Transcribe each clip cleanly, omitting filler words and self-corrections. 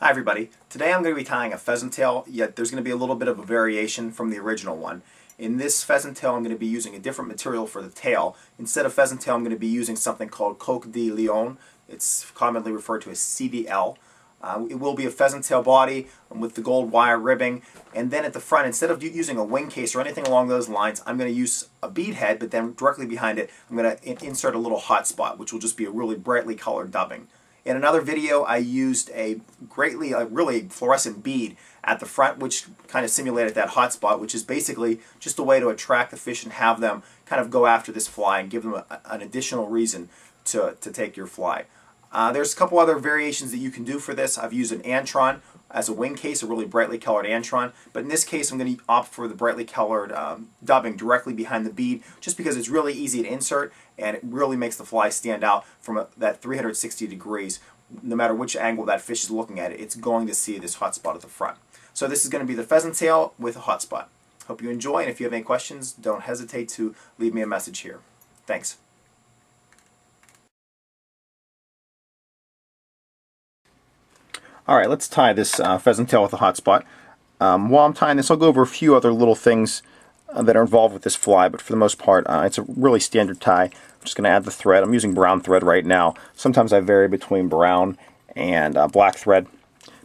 Hi everybody. Today I'm going to be tying a pheasant tail, yet there's going to be a little bit of a variation from the original one. In this pheasant tail I'm going to be using a different material for the tail. Instead of pheasant tail I'm going to be using something called Coq de Leon. It's commonly referred to as CDL. It will be a pheasant tail body with the gold wire ribbing, and then at the front, instead of using a wing case or anything along those lines, I'm going to use a beadhead, but then directly behind it I'm going to insert a little hot spot, which will just be a really brightly colored dubbing. In another video I used a really fluorescent bead at the front, which kind of simulated that hot spot, which is basically just a way to attract the fish and have them kind of go after this fly and give them an additional reason to take your fly. There's a couple other variations that you can do for this. I've used an antron as a wing case, a really brightly colored antron, but in this case I'm going to opt for the brightly colored dubbing directly behind the bead, just because it's really easy to insert and it really makes the fly stand out from that 360 degrees. No matter which angle that fish is looking at it, it's going to see this hot spot at the front. So this is going to be the pheasant tail with a hot spot. Hope you enjoy, and if you have any questions, don't hesitate to leave me a message here. Thanks. Alright, let's tie this pheasant tail with a hot spot. While I'm tying this, I'll go over a few other little things that are involved with this fly, but for the most part, it's a really standard tie. I'm just going to add the thread. I'm using brown thread right now. Sometimes I vary between brown and black thread.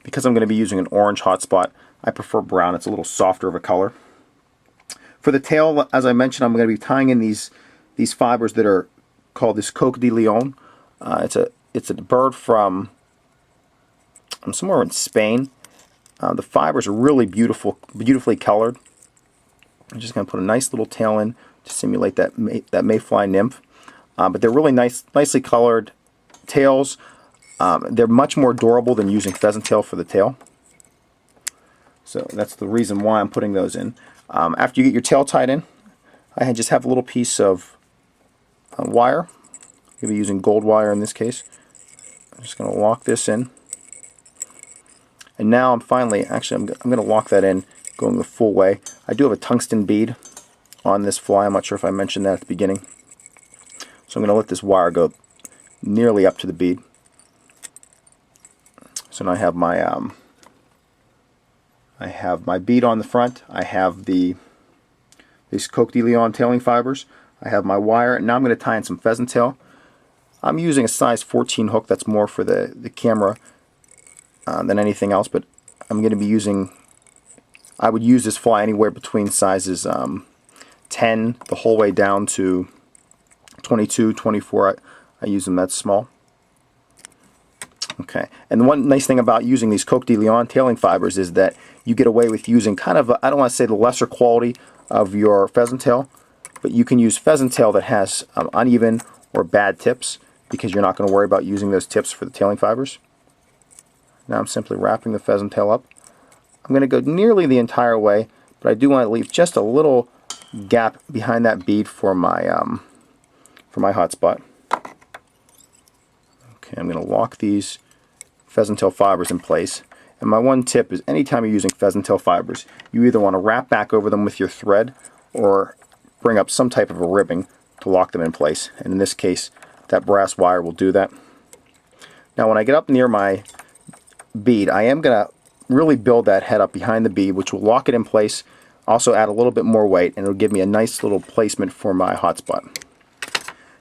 Because I'm going to be using an orange hot spot, I prefer brown. It's a little softer of a color. For the tail, as I mentioned, I'm going to be tying in these fibers that are called this Coq de Leon. It's a bird from somewhere in Spain. The fibers are really beautifully colored. I'm just going to put a nice little tail in to simulate that mayfly nymph. But they're really nicely colored tails. They're much more durable than using pheasant tail for the tail. So that's the reason why I'm putting those in. After you get your tail tied in, I just have a little piece of wire. I'm going to be using gold wire in this case. I'm just going to lock this in. And now I'm going to lock that in, going the full way. I do have a tungsten bead on this fly. I'm not sure if I mentioned that at the beginning. So I'm going to let this wire go nearly up to the bead. So now I have my bead on the front. I have these Coq de Leon tailing fibers. I have my wire, and now I'm going to tie in some pheasant tail. I'm using a size 14 hook. That's more for the camera than anything else, but I'm going to be using, I would use this fly anywhere between sizes 10 the whole way down to 22, 24. I use them that small. Okay, and the one nice thing about using these Coq de Leon tailing fibers is that you get away with using kind of, I don't want to say the lesser quality of your pheasant tail, but you can use pheasant tail that has uneven or bad tips, because you're not going to worry about using those tips for the tailing fibers. Now I'm simply wrapping the pheasant tail up. I'm going to go nearly the entire way, but I do want to leave just a little gap behind that bead for my hot spot. Okay, I'm going to lock these pheasant tail fibers in place. And my one tip is, anytime you're using pheasant tail fibers, you either want to wrap back over them with your thread or bring up some type of a ribbing to lock them in place. And in this case, that brass wire will do that. Now when I get up near my bead, I am going to really build that head up behind the bead, which will lock it in place, also add a little bit more weight, and it'll give me a nice little placement for my hot spot.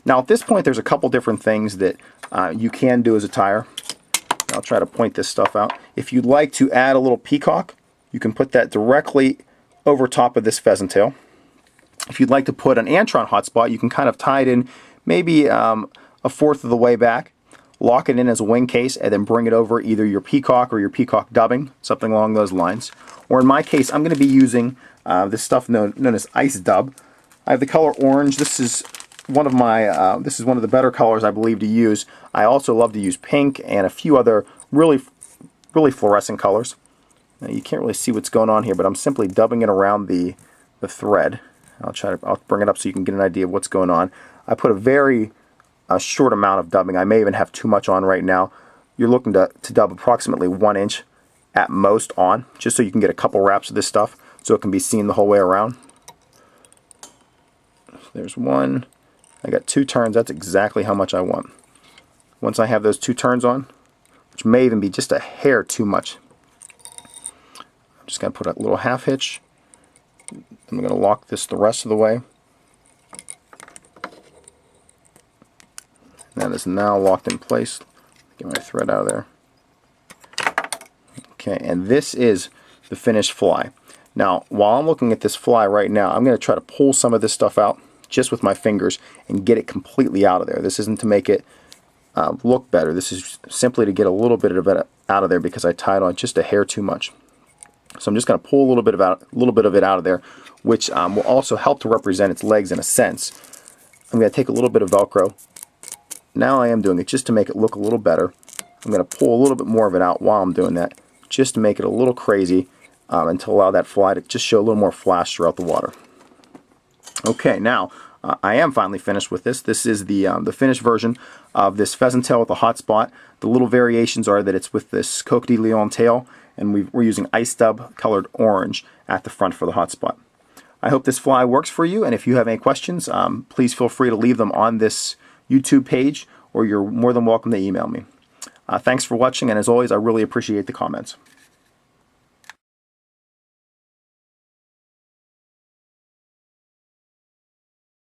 Now at this point there's a couple different things that you can do as a tire. I'll try to point this stuff out. If you'd like to add a little peacock, you can put that directly over top of this pheasant tail. If you'd like to put an antron hot spot, you can kind of tie it in maybe a fourth of the way back, lock it in as a wing case, and then bring it over either your peacock or your peacock dubbing, something along those lines. Or in my case, I'm going to be using this stuff known as ice dub. I have the color orange. This is one of the better colors I believe to use. I also love to use pink and a few other really fluorescent colors. Now, you can't really see what's going on here, but I'm simply dubbing it around the thread. I'll bring it up so you can get an idea of what's going on. I put a short amount of dubbing. I may even have too much on right now. You're looking to dub approximately 1 inch at most on, just so you can get a couple wraps of this stuff so it can be seen the whole way around. There's one. I got 2 turns. That's exactly how much I want. Once I have those 2 turns on, which may even be just a hair too much. I'm just going to put a little half hitch. I'm going to lock this the rest of the way. That is now locked in place. Get my thread out of there. Okay, and this is the finished fly. Now, while I'm looking at this fly right now, I'm going to try to pull some of this stuff out just with my fingers and get it completely out of there. This isn't to make it look better. This is simply to get a little bit of it out of there because I tied on just a hair too much. So I'm just going to pull a little bit of it out of there, which will also help to represent its legs in a sense. I'm going to take a little bit of Velcro. Now I am doing it just to make it look a little better. I'm going to pull a little bit more of it out while I'm doing that, just to make it a little crazy and to allow that fly to just show a little more flash throughout the water. Okay, now I am finally finished with this. This is the finished version of this pheasant tail with a hot spot. The little variations are that it's with this Coq de Leon tail, and we're using ice dub colored orange at the front for the hot spot. I hope this fly works for you, and if you have any questions, please feel free to leave them on this YouTube page, or you're more than welcome to email me. Thanks for watching, and as always, I really appreciate the comments.